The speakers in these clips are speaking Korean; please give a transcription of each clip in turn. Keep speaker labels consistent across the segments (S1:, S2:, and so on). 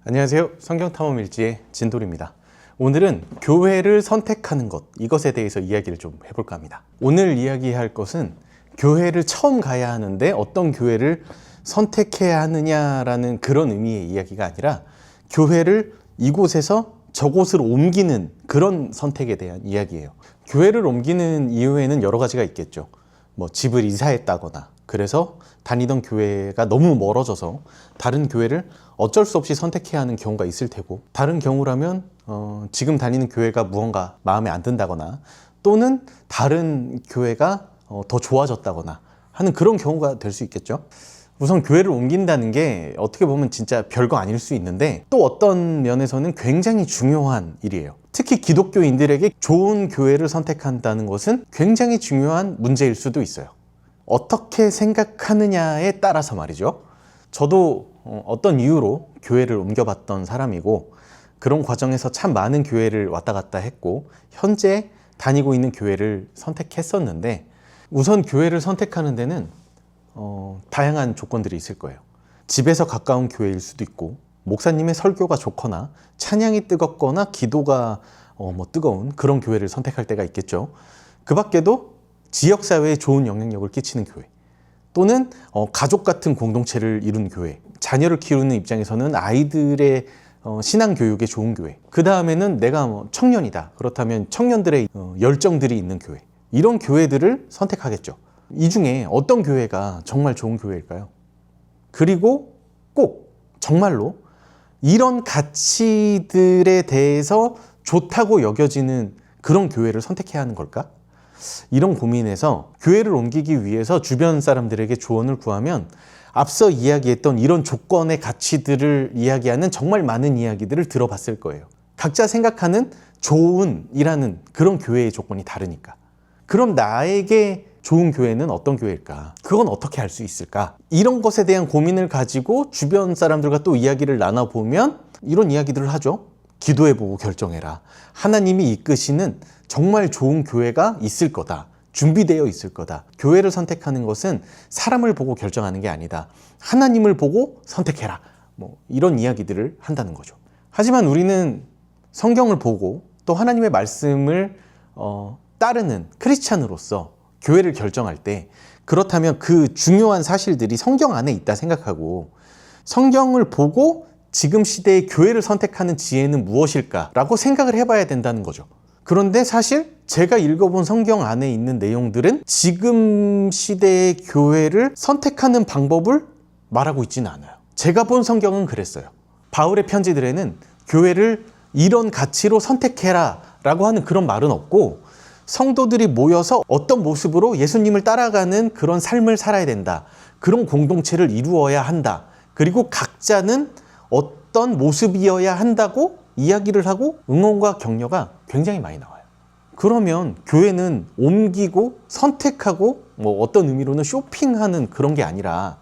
S1: 안녕하세요. 성경탐험 일지의 진돌입니다. 오늘은 교회를 선택하는 것, 이것에 대해서 이야기를 좀 해볼까 합니다. 오늘 이야기할 것은 교회를 처음 가야 하는데 어떤 교회를 선택해야 하느냐라는 그런 의미의 이야기가 아니라 교회를 이곳에서 저곳으로 옮기는 그런 선택에 대한 이야기예요. 교회를 옮기는 이유에는 여러 가지가 있겠죠. 집을 이사했다거나, 그래서 다니던 교회가 너무 멀어져서 다른 교회를 어쩔 수 없이 선택해야 하는 경우가 있을 테고, 다른 경우라면 지금 다니는 교회가 무언가 마음에 안 든다거나, 또는 다른 교회가 더 좋아졌다거나 하는 그런 경우가 될 수 있겠죠. 우선 교회를 옮긴다는 게 어떻게 보면 진짜 별거 아닐 수 있는데, 또 어떤 면에서는 굉장히 중요한 일이에요. 특히 기독교인들에게 좋은 교회를 선택한다는 것은 굉장히 중요한 문제일 수도 있어요. 어떻게 생각하느냐에 따라서 말이죠. 저도 어떤 이유로 교회를 옮겨봤던 사람이고, 그런 과정에서 참 많은 교회를 왔다 갔다 했고, 현재 다니고 있는 교회를 선택했었는데, 우선 교회를 선택하는 데는 다양한 조건들이 있을 거예요. 집에서 가까운 교회일 수도 있고, 목사님의 설교가 좋거나 찬양이 뜨겁거나 기도가 뜨거운 그런 교회를 선택할 때가 있겠죠. 그 밖에도 지역사회에 좋은 영향력을 끼치는 교회, 또는 가족 같은 공동체를 이룬 교회, 자녀를 키우는 입장에서는 아이들의 신앙교육에 좋은 교회, 그 다음에는 내가 청년이다, 그렇다면 청년들의 열정들이 있는 교회, 이런 교회들을 선택하겠죠. 이 중에 어떤 교회가 정말 좋은 교회일까요? 그리고 꼭 정말로 이런 가치들에 대해서 좋다고 여겨지는 그런 교회를 선택해야 하는 걸까? 이런 고민에서 교회를 옮기기 위해서 주변 사람들에게 조언을 구하면 앞서 이야기했던 이런 조건의 가치들을 이야기하는 정말 많은 이야기들을 들어봤을 거예요. 각자 생각하는 좋은이라는 그런 교회의 조건이 다르니까. 그럼 나에게 좋은 교회는 어떤 교회일까? 그건 어떻게 알 수 있을까? 이런 것에 대한 고민을 가지고 주변 사람들과 또 이야기를 나눠보면 이런 이야기들을 하죠. 기도해보고 결정해라. 하나님이 이끄시는 정말 좋은 교회가 있을 거다. 준비되어 있을 거다. 교회를 선택하는 것은 사람을 보고 결정하는 게 아니다. 하나님을 보고 선택해라. 이런 이야기들을 한다는 거죠. 하지만 우리는 성경을 보고 또 하나님의 말씀을 따르는 크리스찬으로서 교회를 결정할 때, 그렇다면 그 중요한 사실들이 성경 안에 있다 생각하고 성경을 보고 지금 시대의 교회를 선택하는 지혜는 무엇일까라고 생각을 해봐야 된다는 거죠. 그런데 사실 제가 읽어본 성경 안에 있는 내용들은 지금 시대의 교회를 선택하는 방법을 말하고 있지는 않아요. 제가 본 성경은 그랬어요. 바울의 편지들에는 교회를 이런 가치로 선택해라 라고 하는 그런 말은 없고, 성도들이 모여서 어떤 모습으로 예수님을 따라가는 그런 삶을 살아야 된다, 그런 공동체를 이루어야 한다, 그리고 각자는 어떤 모습이어야 한다고 이야기를 하고 응원과 격려가 굉장히 많이 나와요. 그러면 교회는 옮기고 선택하고 어떤 의미로는 쇼핑하는 그런 게 아니라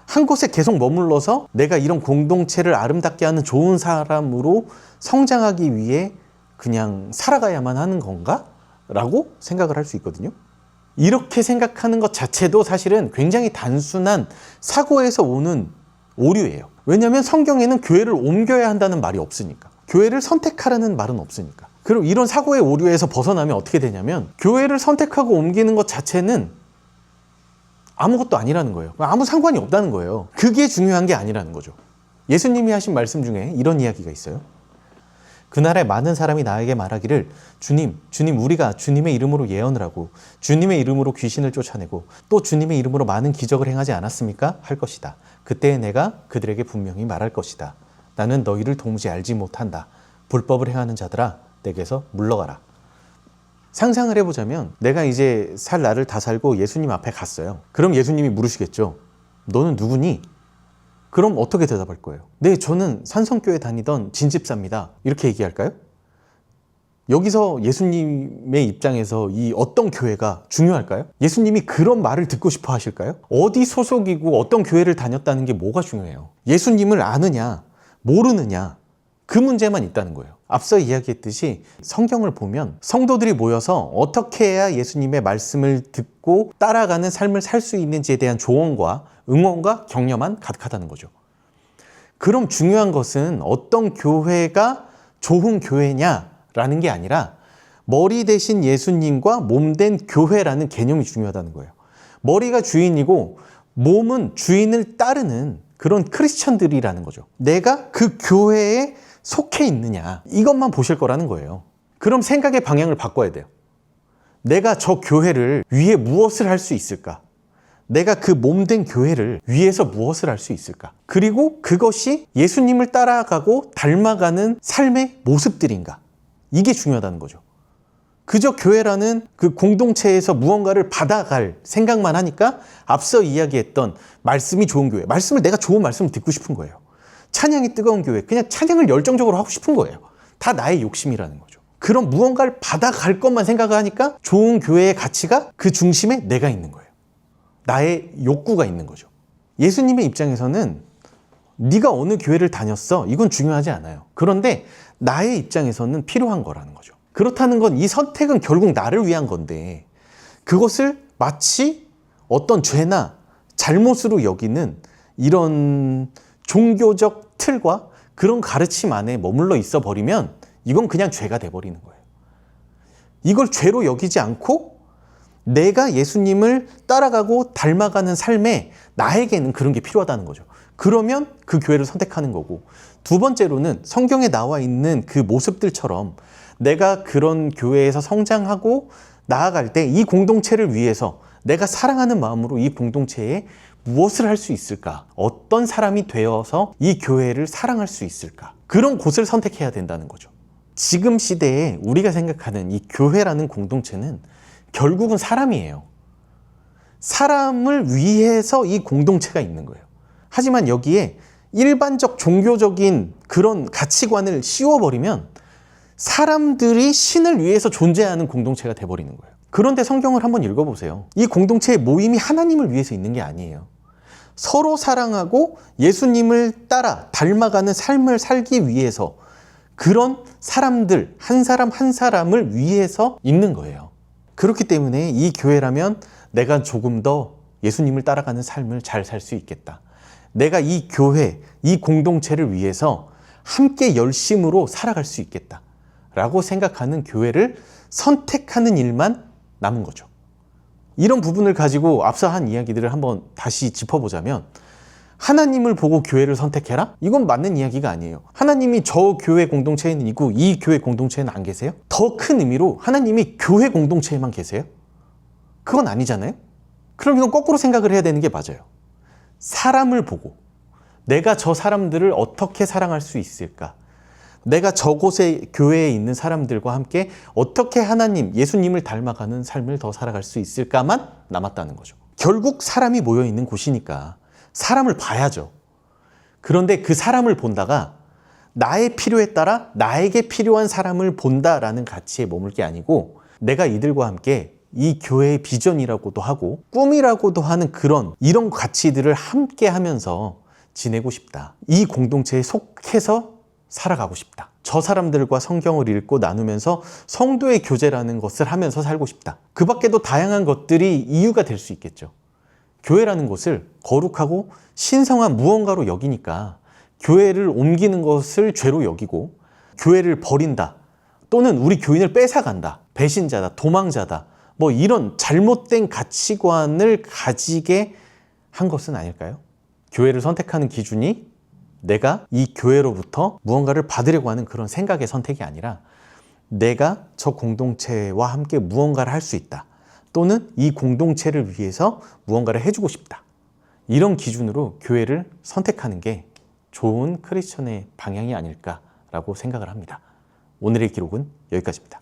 S1: 한 곳에 계속 머물러서 내가 이런 공동체를 아름답게 하는 좋은 사람으로 성장하기 위해 그냥 살아가야만 하는 건가? 라고 생각을 할 수 있거든요. 이렇게 생각하는 것 자체도 사실은 굉장히 단순한 사고에서 오는 오류예요. 왜냐하면 성경에는 교회를 옮겨야 한다는 말이 없으니까, 교회를 선택하라는 말은 없으니까. 그럼 이런 사고의 오류에서 벗어나면 어떻게 되냐면, 교회를 선택하고 옮기는 것 자체는 아무것도 아니라는 거예요. 아무 상관이 없다는 거예요. 그게 중요한 게 아니라는 거죠. 예수님이 하신 말씀 중에 이런 이야기가 있어요. 그날에 많은 사람이 나에게 말하기를, 주님, 우리가 주님의 이름으로 예언을 하고 주님의 이름으로 귀신을 쫓아내고 또 주님의 이름으로 많은 기적을 행하지 않았습니까? 할 것이다. 그때 내가 그들에게 분명히 말할 것이다. 나는 너희를 도무지 알지 못한다. 불법을 행하는 자들아, 내게서 물러가라. 상상을 해보자면, 내가 이제 살 날을 다 살고 예수님 앞에 갔어요. 그럼 예수님이 물으시겠죠. 너는 누구니? 그럼 어떻게 대답할 거예요? 네, 저는 산성교회 다니던 진집사입니다. 이렇게 얘기할까요? 여기서 예수님의 입장에서 이 어떤 교회가 중요할까요? 예수님이 그런 말을 듣고 싶어 하실까요? 어디 소속이고 어떤 교회를 다녔다는 게 뭐가 중요해요? 예수님을 아느냐, 모르느냐, 그 문제만 있다는 거예요. 앞서 이야기했듯이 성경을 보면 성도들이 모여서 어떻게 해야 예수님의 말씀을 듣고 따라가는 삶을 살 수 있는지에 대한 조언과 응원과 격려만 가득하다는 거죠. 그럼 중요한 것은 어떤 교회가 좋은 교회냐라는 게 아니라 머리 대신 예수님과 몸된 교회라는 개념이 중요하다는 거예요. 머리가 주인이고 몸은 주인을 따르는 그런 크리스천들이라는 거죠. 내가 그 교회에 속해 있느냐, 이것만 보실 거라는 거예요. 그럼 생각의 방향을 바꿔야 돼요. 내가 저 교회를 위해 무엇을 할 수 있을까? 내가 그 몸된 교회를 위해서 무엇을 할 수 있을까? 그리고 그것이 예수님을 따라가고 닮아가는 삶의 모습들인가? 이게 중요하다는 거죠. 그저 교회라는 그 공동체에서 무언가를 받아갈 생각만 하니까 앞서 이야기했던 말씀이 좋은 교회, 말씀을 내가 좋은 말씀을 듣고 싶은 거예요. 찬양이 뜨거운 교회, 그냥 찬양을 열정적으로 하고 싶은 거예요. 다 나의 욕심이라는 거죠. 그런 무언가를 받아갈 것만 생각하니까 좋은 교회의 가치가 그 중심에 내가 있는 거예요. 나의 욕구가 있는 거죠. 예수님의 입장에서는 네가 어느 교회를 다녔어, 이건 중요하지 않아요. 그런데 나의 입장에서는 필요한 거라는 거죠. 그렇다는 건 이 선택은 결국 나를 위한 건데 그것을 마치 어떤 죄나 잘못으로 여기는 이런 종교적 틀과 그런 가르침 안에 머물러 있어 버리면 이건 그냥 죄가 돼버리는 거예요. 이걸 죄로 여기지 않고 내가 예수님을 따라가고 닮아가는 삶에 나에게는 그런 게 필요하다는 거죠. 그러면 그 교회를 선택하는 거고, 두 번째로는 성경에 나와 있는 그 모습들처럼 내가 그런 교회에서 성장하고 나아갈 때 이 공동체를 위해서 내가 사랑하는 마음으로 이 공동체에 무엇을 할 수 있을까? 어떤 사람이 되어서 이 교회를 사랑할 수 있을까? 그런 곳을 선택해야 된다는 거죠. 지금 시대에 우리가 생각하는 이 교회라는 공동체는 결국은 사람이에요. 사람을 위해서 이 공동체가 있는 거예요. 하지만 여기에 일반적 종교적인 그런 가치관을 씌워버리면 사람들이 신을 위해서 존재하는 공동체가 돼버리는 거예요. 그런데 성경을 한번 읽어보세요. 이 공동체의 모임이 하나님을 위해서 있는 게 아니에요. 서로 사랑하고 예수님을 따라 닮아가는 삶을 살기 위해서 그런 사람들, 한 사람 한 사람을 위해서 있는 거예요. 그렇기 때문에 이 교회라면 내가 조금 더 예수님을 따라가는 삶을 잘 살 수 있겠다. 내가 이 교회, 이 공동체를 위해서 함께 열심으로 살아갈 수 있겠다 라고 생각하는 교회를 선택하는 일만 남은 거죠. 이런 부분을 가지고 앞서 한 이야기들을 한번 다시 짚어보자면, 하나님을 보고 교회를 선택해라? 이건 맞는 이야기가 아니에요. 하나님이 저 교회 공동체에는 있고 이 교회 공동체에는 안 계세요? 더 큰 의미로 하나님이 교회 공동체에만 계세요? 그건 아니잖아요? 그럼 이건 거꾸로 생각을 해야 되는 게 맞아요. 사람을 보고 내가 저 사람들을 어떻게 사랑할 수 있을까? 내가 저곳에 교회에 있는 사람들과 함께 어떻게 하나님, 예수님을 닮아가는 삶을 더 살아갈 수 있을까만 남았다는 거죠. 결국 사람이 모여있는 곳이니까 사람을 봐야죠. 그런데 그 사람을 본다가 나의 필요에 따라 나에게 필요한 사람을 본다라는 가치에 머물 게 아니고, 내가 이들과 함께 이 교회의 비전이라고도 하고 꿈이라고도 하는 이런 가치들을 함께 하면서 지내고 싶다. 이 공동체에 속해서 살아가고 싶다. 저 사람들과 성경을 읽고 나누면서 성도의 교제라는 것을 하면서 살고 싶다. 그 밖에도 다양한 것들이 이유가 될 수 있겠죠. 교회라는 것을 거룩하고 신성한 무언가로 여기니까 교회를 옮기는 것을 죄로 여기고, 교회를 버린다, 또는 우리 교인을 뺏어간다, 배신자다, 도망자다, 뭐 이런 잘못된 가치관을 가지게 한 것은 아닐까요? 교회를 선택하는 기준이 내가 이 교회로부터 무언가를 받으려고 하는 그런 생각의 선택이 아니라, 내가 저 공동체와 함께 무언가를 할 수 있다, 또는 이 공동체를 위해서 무언가를 해주고 싶다, 이런 기준으로 교회를 선택하는 게 좋은 크리스천의 방향이 아닐까라고 생각을 합니다. 오늘의 기록은 여기까지입니다.